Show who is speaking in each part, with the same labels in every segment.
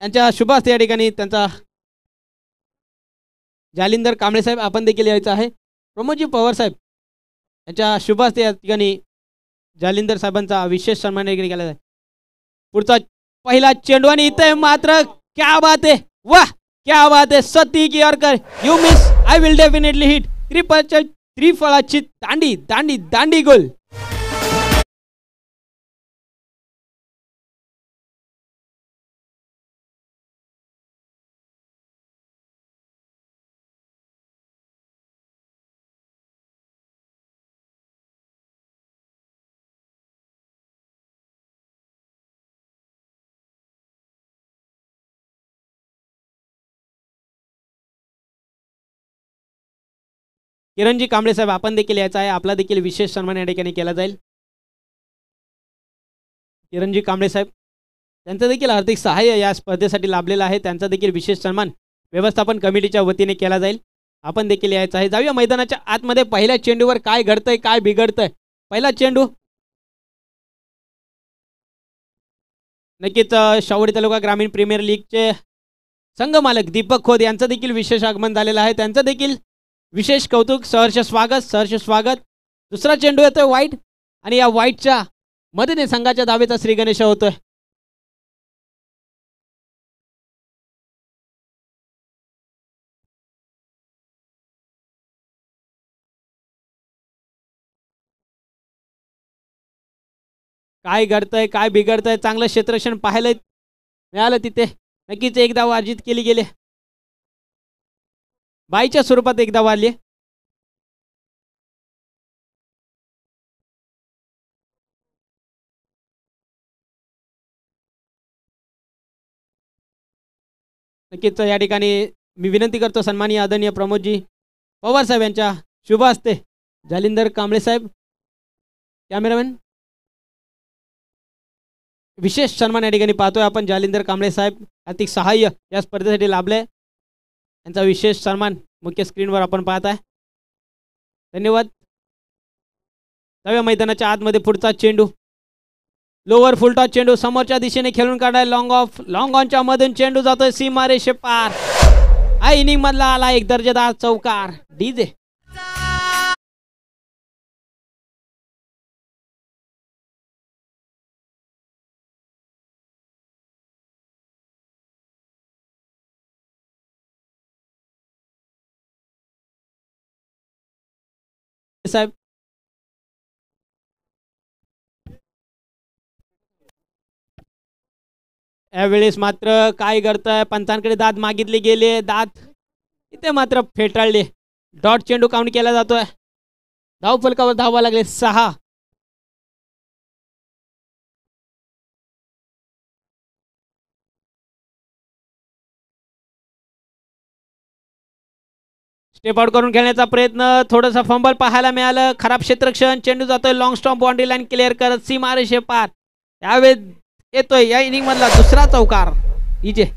Speaker 1: यांच्या शुभ हस्ते या ठिकाणी त्यांचा जालिंदर कांबळे साहेब आपण देखील यायचं आहे. प्रमोदजी पवार साहेब यांच्या शुभ हस्ते या ठिकाणी जालिंदर साहेबांचा विशेष सन्मान वगैरे केला जाईल. पुढचा पहिला चेंडू आणि इथे मात्र क्या बात आहे, वाह क्या बात आहे. सती गिरकर you miss I will definitely hit. त्रिफळाची दांडी दांडी दांडी गोल. किरणजी कांबळे साहेब आपण देखील यायचं आहे. आपला देखील विशेष सन्मान या ठिकाणी केला जाईल. किरणजी कांबळे साहेब त्यांचं देखील आर्थिक सहाय्य या स्पर्धेसाठी लाभलेलं आहे. त्यांचा देखील विशेष सन्मान व्यवस्थापन कमिटीच्या वतीने केला जाईल. आपण देखील यायचं आहे. जाऊया मैदानाच्या आतमध्ये. पहिल्या चेंडूवर काय घडतंय काय बिघडतंय. पहिला चेंडू नक्कीच शाहुवाडी तालुका ग्रामीण प्रीमियर लीगचे संघमालक दीपक खोत यांचं देखील विशेष आगमन झालेलं आहे. त्यांचं देखील विशेष कौतुक, सहर्ष स्वागत सहर्ष स्वागत. दुसरा चेंडू येतोय वाईट आणि या वाईटच्या मदतीने संघाच्या धावेचा श्री गणेश होतोय. काय घडतंय काय बिघडतंय चांगलं क्षेत्ररक्षण पाहायला मिळालं तिथे. नक्कीच एक धाव अर्जित केली गेली. बाईच्या स्वरूपात एक धाव आली. नक्कीच या ठिकाणी मी विनंती करतो सन्माननीय आदरणीय प्रमोदजी पवार साहेब यांच्या शुभ हस्ते जालिंदर कांबळे साहेब कॅमेरामॅन विशेष सन्मान या ठिकाणी पाहतोय आपण. जालिंदर कांबळे साहेब आर्थिक सहाय्य या स्पर्धेसाठी लाभले. यांचा विशेष सन्मान मुख्य स्क्रीनवर आपण पाहत आहे. धन्यवाद. जाऊया मैदानाच्या आतमध्ये. पुढचा चेंडू लोअर फुलटॉस चेंडू समोरच्या दिशेने खेळून काढाय. लॉंग ऑनच्या मधून चेंडू जातोय सीमारेषे पार. हा इनिंग मधला आला एक दर्जेदार चौकार. डीजे साहेब यावेळेस मात्र काय करतंय पंचांकडे दाद मागितले गेले. दाद इथे मात्र फेटाळले. डॉट चेंडू काउंट केला जातोय. धाव फलकावर धावा लागले 6. स्टेप आउट करून खेळण्याचा प्रयत्न. थोडंसं फंबल पाहायला मिळालं. खराब क्षेत्ररक्षण. चेंडू जातोय long stomp boundary line clear करत सीमारेषे पार. त्यावेळेस येतोय या इनिंग मधला दुसरा चौकार. इजे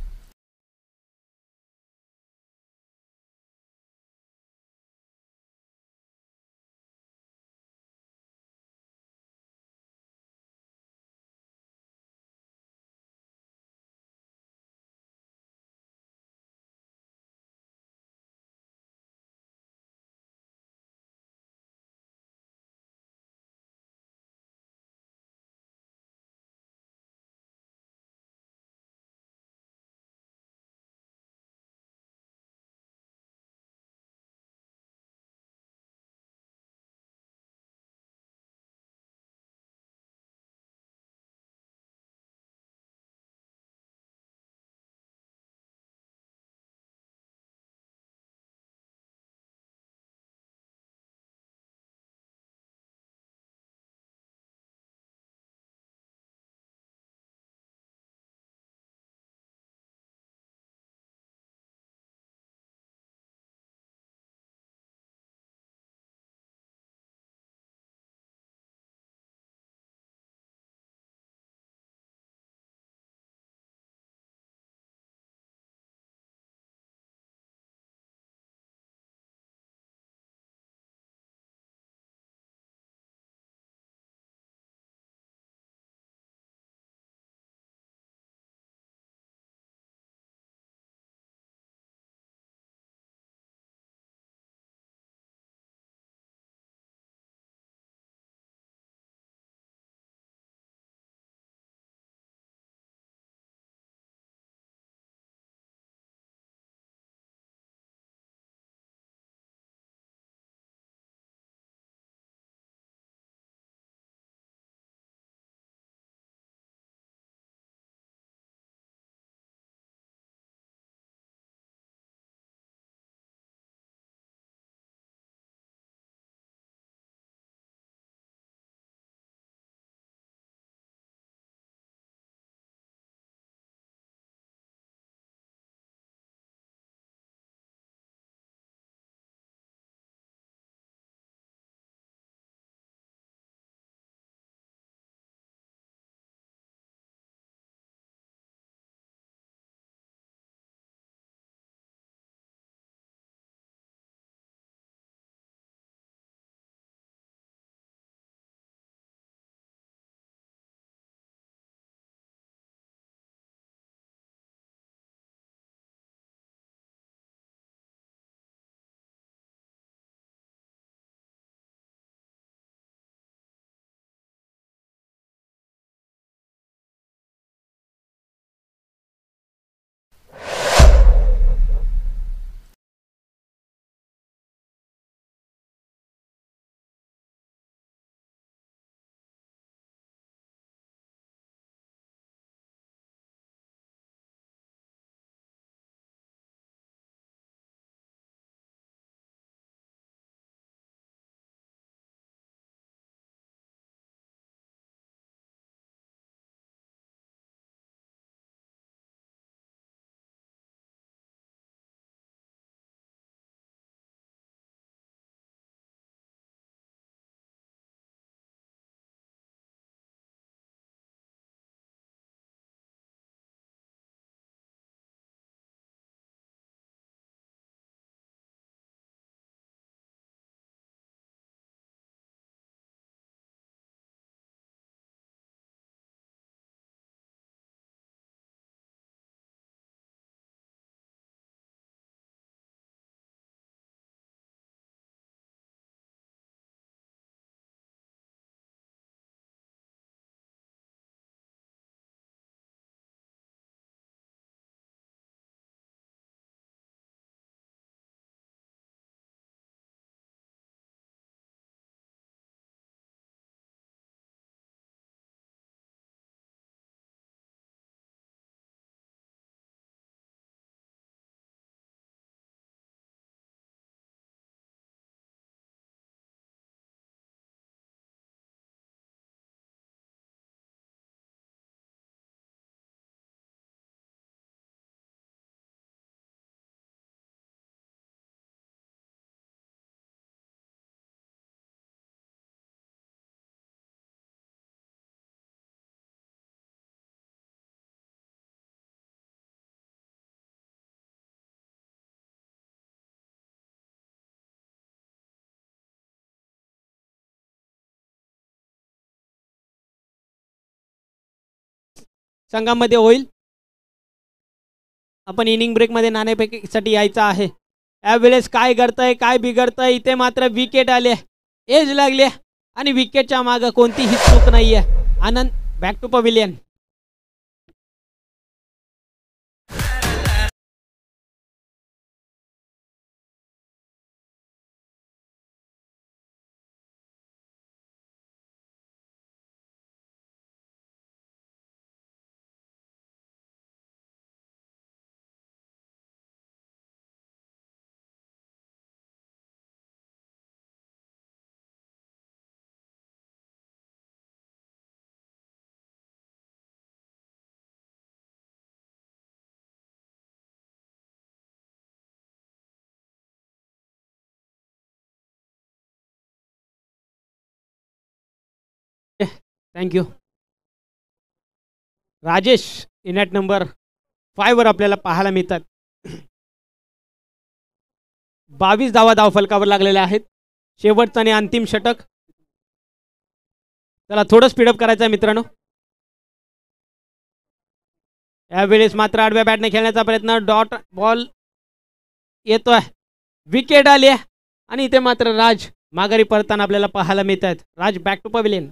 Speaker 1: संघामध्ये होईल. आपण इनिंग ब्रेकमध्ये नाणेफेकीसाठी यायचं आहे. यावेळेस काय घडतंय काय बिघडतंय. इथे मात्र विकेट आले, एज लागले आणि विकेटच्या मागं कोणतीही चूक नाहीये. Anand back to pavilion. Thank you. Rajesh in at number 5 वर आपल्याला पाहायला मिळतात. 22 धावा धावफलकावर लागलेल्या आहेत. शेवटचं आणि अंतिम षटक. चला थोडं स्पीडअप करायचं आहे मित्रांनो. यावेळेस मात्र आडव्या बॅटने खेळण्याचा प्रयत्न. डॉट बॉल येतोय, विकेट आली आणि इथे मात्र राज माघारी परताना आपल्याला पाहायला मिळत आहेत. राज बॅक टू पवेलियन.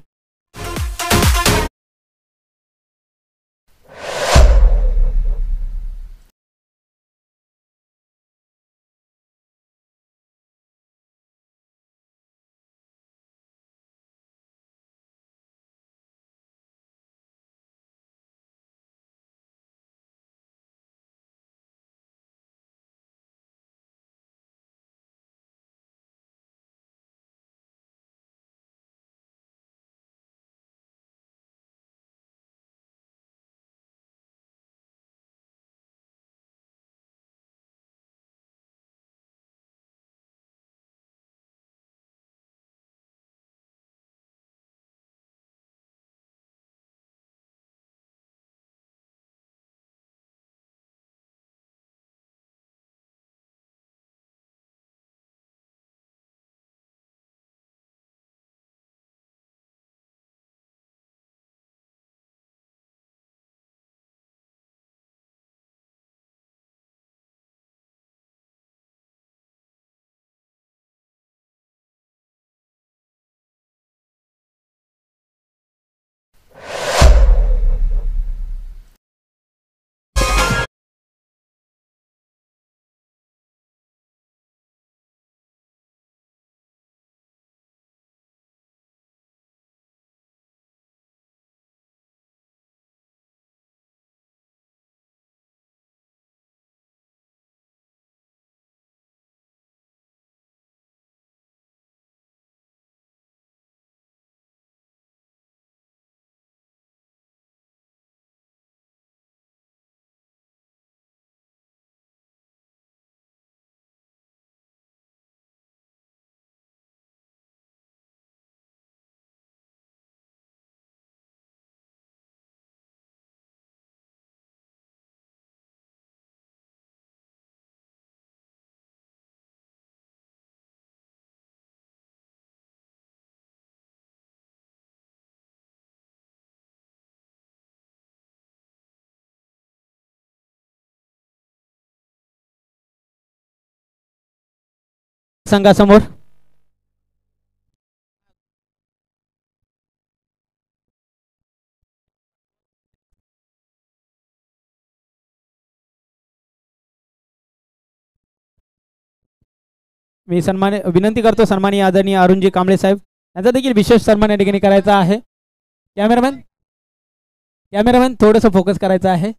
Speaker 1: संघासमोर मी विनंती करतो सन्माननीय आदरणीय अरुणजी कांबळे साहेब यांचा देखील विशेष सन्मान या ठिकाणी करायचा आहे. कॅमेरामॅन कॅमेरामॅन थोडंसं फोकस करायचं आहे.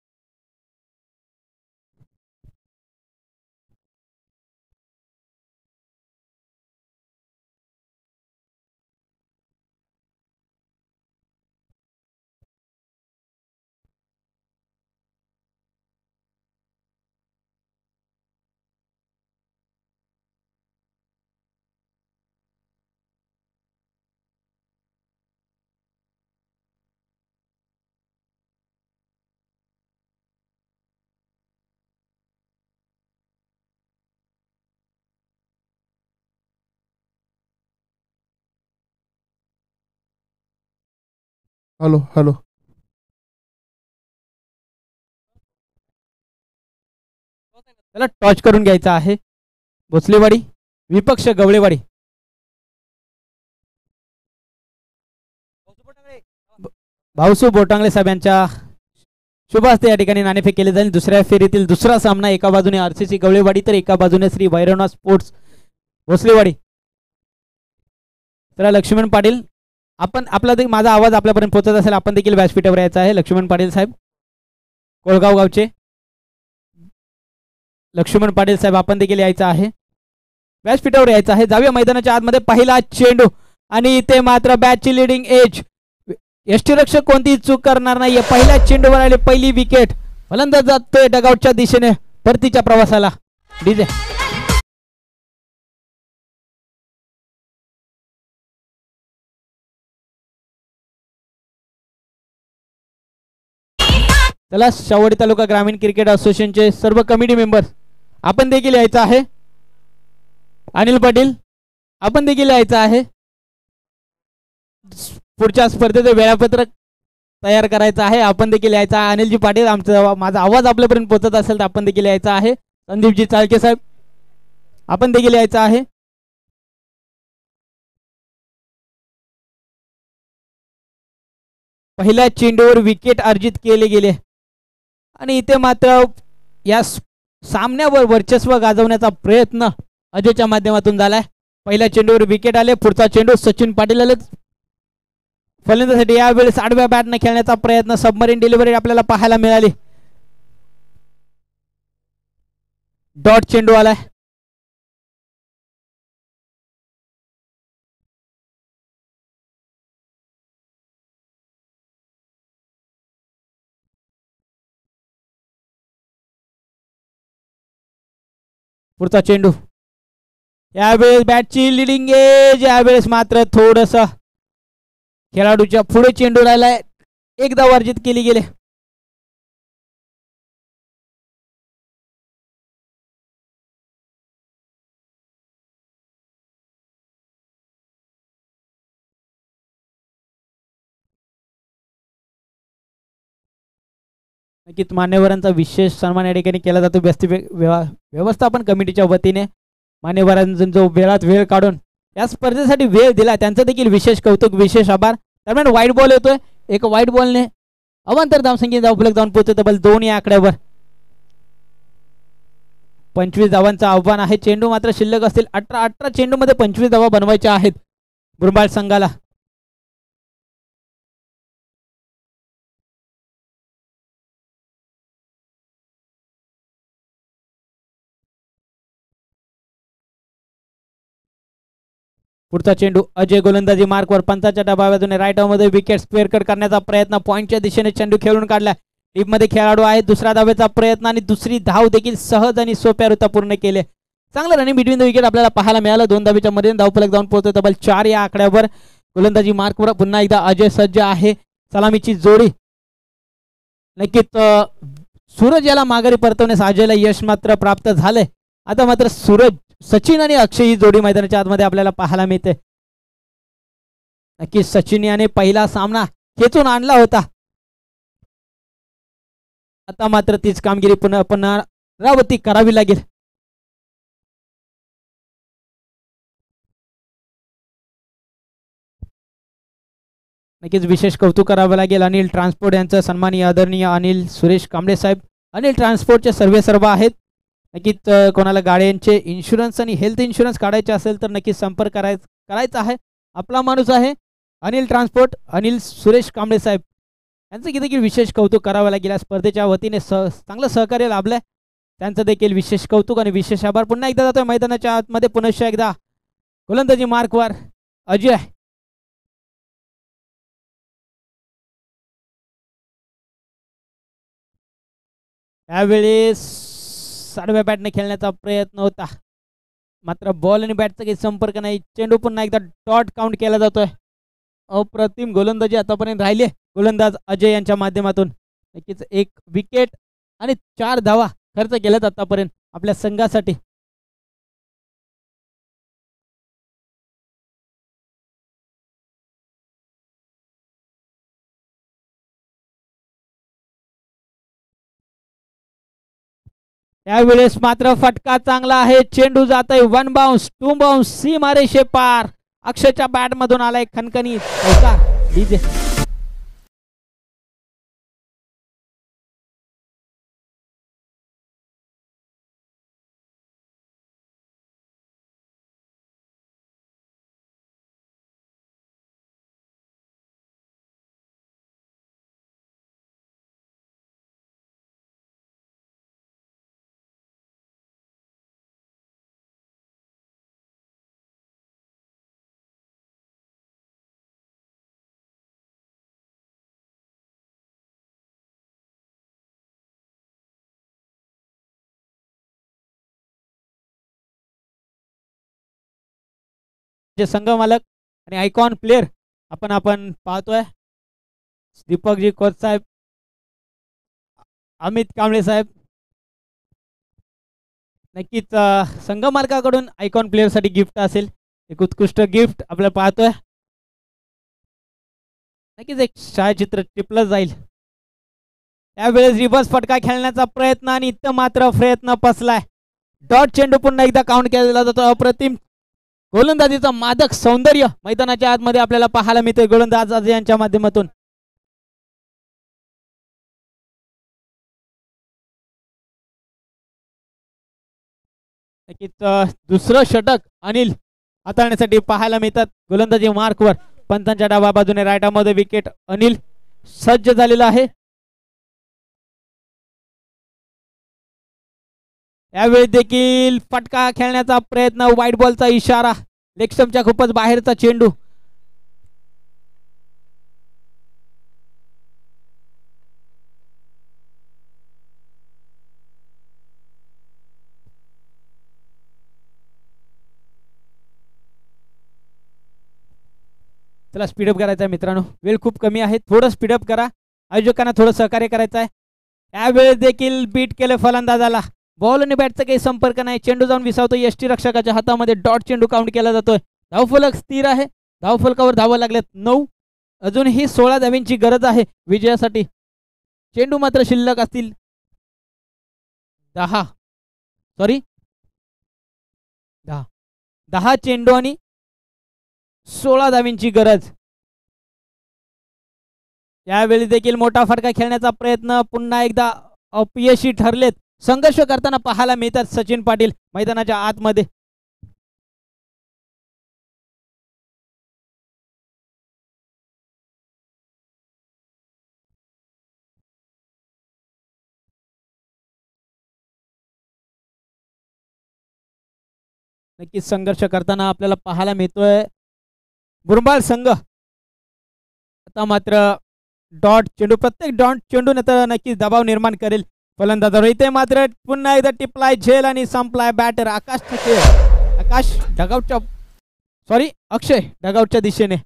Speaker 2: हॅलो हॅलो
Speaker 1: त्याला टॉच करून घ्यायचा आहे. भोसलेवाडी विपक्ष गवळेवाडी. भाऊसू बोटांगले साहेब यांच्या शुभ हस्ते या ठिकाणी नाणेफेक केले जाईल. दुसऱ्या फेरीतील दुसरा सामना एका बाजूने आरसीसी गवळेवाडी तर एका बाजूने श्री भैरवनाथ स्पोर्ट्स भोसलेवाडी. तर लक्ष्मण पाटील आपण माझा आवाज आपल्यापर्यंत पोहोचत असेल आपण देखील व्यासपीठावर यायचं आहे. लक्ष्मण पाटील साहेब कोळगाव गावचे लक्ष्मण पाटील साहेब आपण देखील यायचं आहे. व्यासपीठावर यायचं आहे. जाऊया मैदानाच्या आतमध्ये. पहिला चेंडू आणि इथे मात्र बॅटची लिडिंग एज. यष्टीरक्षक कोणतीही चूक करणार नाहीये. पहिल्या चेंडूवर आले पहिली विकेट. फलंदाज जातोय डगआउटच्या दिशेने परतीच्या प्रवासाला. डीजे चला शावडी तालुका ग्रामीण क्रिकेट असोसिएशनचे सर्व कमिटी मेंबर्स आपण देखील यायचं आहे. अनिल पाटील आपण देखील यायचं आहे. पुढच्या स्पर्धेचे वेळापत्रक तयार करायचं आहे. आपण देखील यायचं आहे. अनिलजी पाटील माझा आवाज आपल्यापर्यंत पोहोचत असेल तर आपण देखील यायचं आहे. संदीपजी चाळके साहेब आपण देखील यायचं आहे. पहिल्या चेंडूवर विकेट अर्जित केले गेले आणि इथे मात्र या सामन्यावर वर्चस्व गाजवण्याचा प्रयत्न अजयच्या माध्यमातून झालाय. पहिल्या चेंडूवर विकेट आले. पुढचा चेंडू सचिन पाटील आले फलंदाजीसाठी. यावेळेस आडव्या बॅटने खेळण्याचा प्रयत्न सबमरीन डिलिव्हरी आपल्याला पाहायला मिळाली. डॉट चेंडू आलाय. पुढचा चेंडू यावेळेस बॅटची लिडिंग एज. यावेळेस मात्र थोडस खेळाडूच्या पुढे चेंडू राहिलाय. एकदा वर्जित केली गेले. नक्कीच मान्यवरांचा विशेष सन्मान या ठिकाणी केला जातो. व्यवस्थापन कमिटीच्या वतीने मान्यवरांचा जो वेळात वेळ काढून या स्पर्धेसाठी वेळ दिला त्यांचं देखील विशेष कौतुक विशेष आभार. दरम्यान वाईट बॉल येतोय. एक वाईट बॉलने अवांतर धावसंख्येचा उपलब्ध जाऊन पोहोचतो. तब्बल 2 या आकड्यावर 25 धावांचं आव्हान आहे. चेंडू मात्र शिल्लक असतील 18 चेंडू मध्ये 25 धावा बनवायच्या आहेत मुरबाड संघाला. पुढचा चेंडू अजय गोलंदाजी मार्कवर पंचाच्या डबा बाजूने राईट मध्ये विकेट स्क्वेअर कट करण्याचा प्रयत्न. पॉईंटच्या दिशेने चेंडू खेळून काढला. टीम मध्ये खेळाडू आहे. दुसऱ्या धावेचा प्रयत्न आणि दुसरी धाव देखील सहज आणि सोप्या रीत्या पूर्ण केले. चांगलं रनिंग बिटवीन द विकेट आपल्याला पाहायला मिळालं. 2 धावेच्या मध्ये धावफलक जाऊन पोहोचतो. तब्बल 4 या आकड्यावर गोलंदाजी मार्कवर पुन्हा एकदा अजय सज्ज आहे. सलामीची जोडी नक्कीच सूरज याला माघारी परतवण्यास अजयला यश मात्र प्राप्त झालंय. आता मात्र सूरज सचिन आणि अक्षय ही जोडी मैदानाच्या आतमध्ये आपल्याला पाहायला मिळते. नक्कीच सचिन याने पहिला सामना खेचून आणला होता. आता मात्र तीच कामगिरी पुनरावृत्ती करावी लागेल. नक्कीच विशेष कौतुक करावं लागेल अनिल ट्रान्सपोर्ट यांचं. सन्माननीय आदरणीय अनिल सुरेश कांबळे साहेब अनिल ट्रान्सपोर्टचे सर्व आहेत. नक्कीच कोणाला गाड्यांचे इन्शुरन्स आणि हेल्थ इन्शुरन्स काढायचे असेल तर नक्कीच संपर्क करायचा आहे. आपला माणूस आहे अनिल ट्रान्सपोर्ट अनिल सुरेश कांबळे साहेब यांचं देखील विशेष कौतुक करावं लागेल. या स्पर्धेच्या वतीने चांगलं सहकार्य लाभलंय त्यांचं देखील विशेष कौतुक आणि विशेष आभार. पुन्हा एकदा जातोय मैदानाच्या आतमध्ये. पुनश्च एकदा गोलंदाजी मार्कवर अजय. यावेळेस आडव्या बॅटने खेळण्याचा प्रयत्न होता मात्र बॉल आणि बॅटचा काही संपर्क नाही. चेंडू पुन्हा एकदा डॉट काउंट केला जातोय. अप्रतिम गोलंदाजी आतापर्यंत राहिले गोलंदाज अजय यांच्या माध्यमातून. नक्कीच 1 विकेट आणि 4 धावा खर्च केल्यात आतापर्यंत आपल्या संघासाठी. त्यावेळेस मात्र फटका चांगला आहे. चेंडू जात आहे 1 बाउन्स 2 बाउन्स सीमारेषे पार. अक्षयच्या बॅट मधून आलाय खणखणीत चौकार. डीजे संघ मालक आणि आयकॉन प्लेअर आपण पाहतोय. दीपकजी खोत साहेब, अमित कांबळे साहेब. नक्कीच संघ मालकाकडून आयकॉन प्लेअर साठी गिफ्ट असेल. एक उत्कृष्ट गिफ्ट आपल्याला पाहतोय. नक्कीच एक छायाचित्र टिपलं जाईल. त्यावेळेस रिव्हर्स फटका खेळण्याचा प्रयत्न आणि इथं मात्र प्रयत्न फसलाय. डॉट चेंडू पुन्हा एकदा काउंट केला जातो. अप्रतिम गोलंदाजीचा मादक सौंदर्य मैदानाच्या आतमध्ये आपल्याला पाहायला मिळते गोलंदाज यांच्या माध्यमातून. नक्कीच दुसरं षटक अनिल हाताळण्यासाठी पाहायला मिळतात गोलंदाजी मार्कवर. पंतांच्या डाव्या बाजूने राईटामध्ये विकेट अनिल सज्ज झालेला आहे. यावेळी देखील फटका खेळण्याचा प्रयत्न. वाईट बॉलचा इशारा. लेगस्टम्पच्या खूपच बाहेरचा चेंडू. चला स्पीडअप करायचा आहे मित्रांनो. वेळ खूप कमी आहे. थोडं स्पीडअप करा. आयोजकांना थोडं सहकार्य करायचं आहे. यावेळेस देखील बीट केले फलंदाजाला. बॉल आणि बॅटचा काही संपर्क नाही. चेंडू जाऊन विसावतो यष्टी रक्षकाच्या हातामध्ये. डॉट चेंडू काउंट केला जातोय. धावफलक स्थिर आहे. धावफलकावर धावा लागल्यात 9. अजूनही 16 धावींची गरज आहे विजयासाठी. चेंडू मात्र शिल्लक असतील 10. सॉरी 10 चेंडू आणि 16 धावींची गरज. यावेळी देखील मोठा फटका खेळण्याचा प्रयत्न पुन्हा एकदा अपयशी ठरलेत. संघर्ष करताना पाहायला मिळतात सचिन पाटील मैदानाच्या आतमध्ये. नक्कीच संघर्ष करताना आपल्याला पाहायला मिळतोय बुरंबाळ संघ. आता मात्र डॉट चेंडू, प्रत्येक डॉट चेंडू नक्कीच दबाव निर्माण करेल फलंदाजावर. इथे मात्र पुन्हा एकदा टिपलाय झेल आणि संपलाय बॅटर आकाश ठके. आकाश डगआउटच्या सॉरी अक्षय डगआउटच्या दिशेने.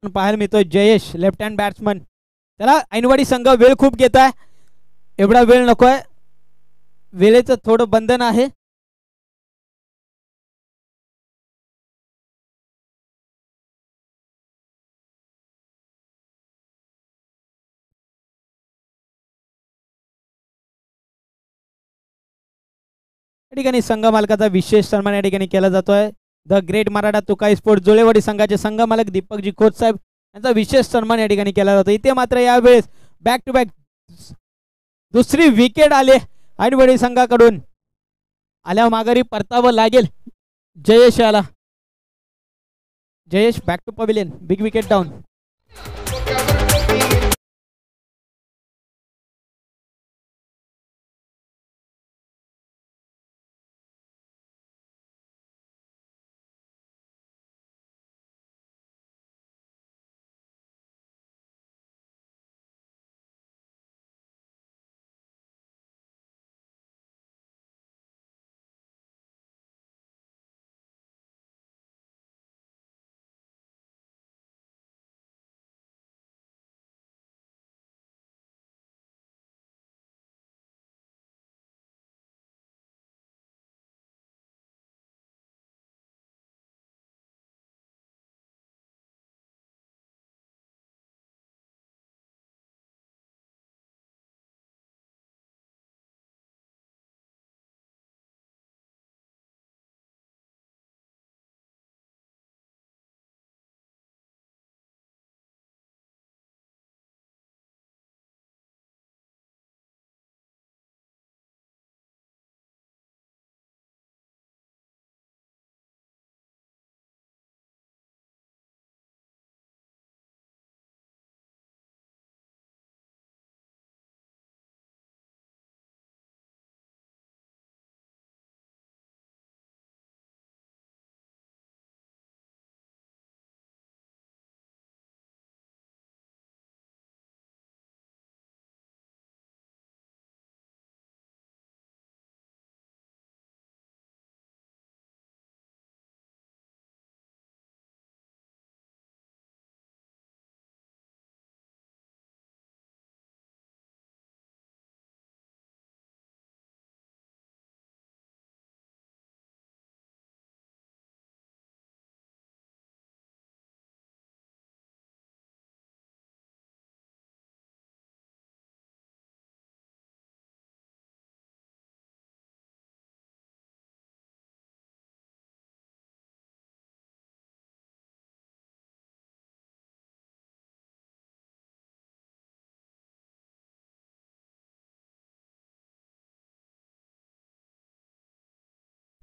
Speaker 1: पाहायला मिळतोय जयेश लेफ्ट हँड बॅट्समन. त्याला ऐनवाडी संघ वेळ खूप घेत आहे. एवढा वेळ नकोय. वेळेचं थोडं बंधन आहे. या ठिकाणी संघ मालकाचा विशेष सन्मान या ठिकाणी केला जातोय. The great Maratha Tukai sport जुळेवाडी संघाचे संघ मालक दीपकजी खोत साहेब यांचा विशेष सन्मान या ठिकाणी केला जातो. इथे मात्र यावेळेस बॅक टू बॅक दुसरी विकेट आले ऐनवाडी संघाकडून. आल्या माघारी परतावं लागेल जयेश याला. Jayesh back to pavilion. Big wicket down.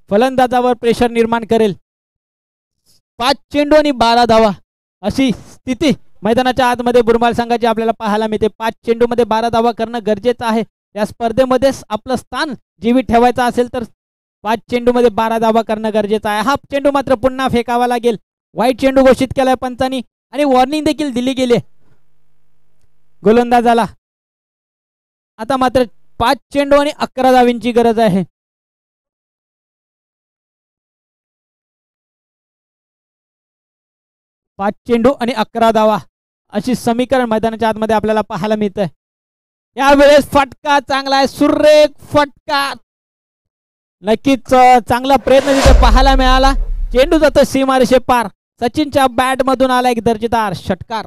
Speaker 1: फलंदाजावर प्रेशर निर्माण करेल. 5 चेंडू आणि 12 धावा अशी स्थिती मैदानाच्या आतमध्ये बुरमाल संघाची आपल्याला पाहायला मिळते. 5 चेंडू मध्ये 12 धावा करणं गरजेचं आहे. या स्पर्धेमध्येच आपलं स्थान जीवित ठेवायचं असेल तर 5 चेंडू मध्ये 12 धावा करणं गरजेचं आहे. हा चेंडू मात्र पुन्हा फेकावा लागेल. वाईट चेंडू घोषित केलाय पंचांनी आणि वॉर्निंग देखील दिली गेली गोलंदाजाला. आता मात्र 5 चेंडू आणि 11 धावींची गरज आहे. पाच चेंडू आणि 11 धावा अशी समीकरण मैदानाच्या आतमध्ये आपल्याला पाहायला मिळतंय. यावेळेस फटका चांगला आहे, सुरेख फटका. नक्कीच चांगला प्रयत्न तिथे पाहायला मिळाला. चेंडू जातो सीमारेषे पार. सचिनच्या बॅट मधून आला एक दर्जेदार षटकार.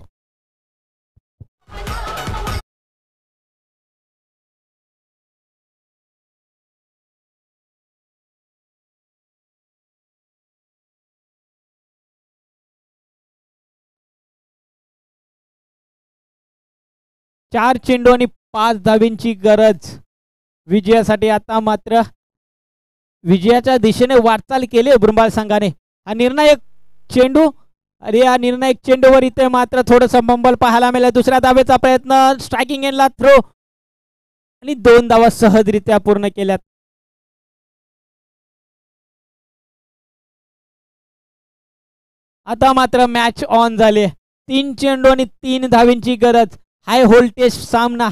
Speaker 1: चार चेंडू आणि 5 धावींची गरज विजयासाठी. आता मात्र विजयाच्या दिशेने वाटचाल केली बुरमाल संघाने. हा निर्णायक चेंडू, अरे या निर्णायक चेंडूवर इथे मात्र थोडंसं बंबल पाहायला मिळालं. दुसऱ्या धावेचा प्रयत्न, स्ट्रायकिंग एंडला थ्रो आणि 2 धावा सहजरित्या पूर्ण केल्यात. आता मात्र मॅच ऑन झाले. 3 चेंडू आणि 3 धावींची गरज. हाय व्होल्टेज सामना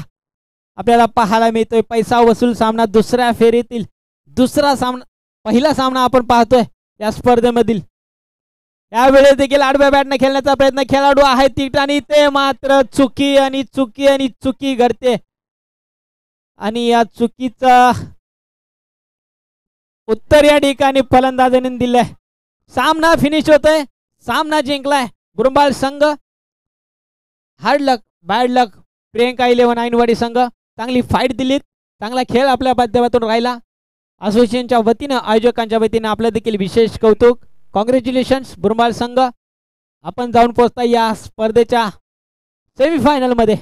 Speaker 1: आपल्याला पाहायला मिळतोय. पैसा वसूल सामना. दुसऱ्या फेरीतील दुसरा सामना, पहिला सामना आपण पाहतोय या स्पर्धेमधील. यावेळेस देखील आडव्या बॅटने खेळण्याचा प्रयत्न खेळाडू आहे ठिकाणी, ते मात्र चुकी आणि चुकी आणि चुकी घडते आणि या चुकीचा उत्तर या ठिकाणी फलंदाजाने दिलंय. सामना फिनिश होतोय. सामना जिंकलाय बुरमाल संघ. Hard luck bad luck Priyanka 11 Ainwadi संघ. चांगली फाईट दिलीत, चांगला खेळ आपल्या माध्यमातून राहिला. असोसिएशनच्या वतीनं, आयोजकांच्या वतीनं आपलं देखील विशेष कौतुक. कॉंग्रॅच्युलेशन्स बुरमाल संघ. आपण जाऊन पोहोचता या स्पर्धेच्या सेमीफायनल मध्ये.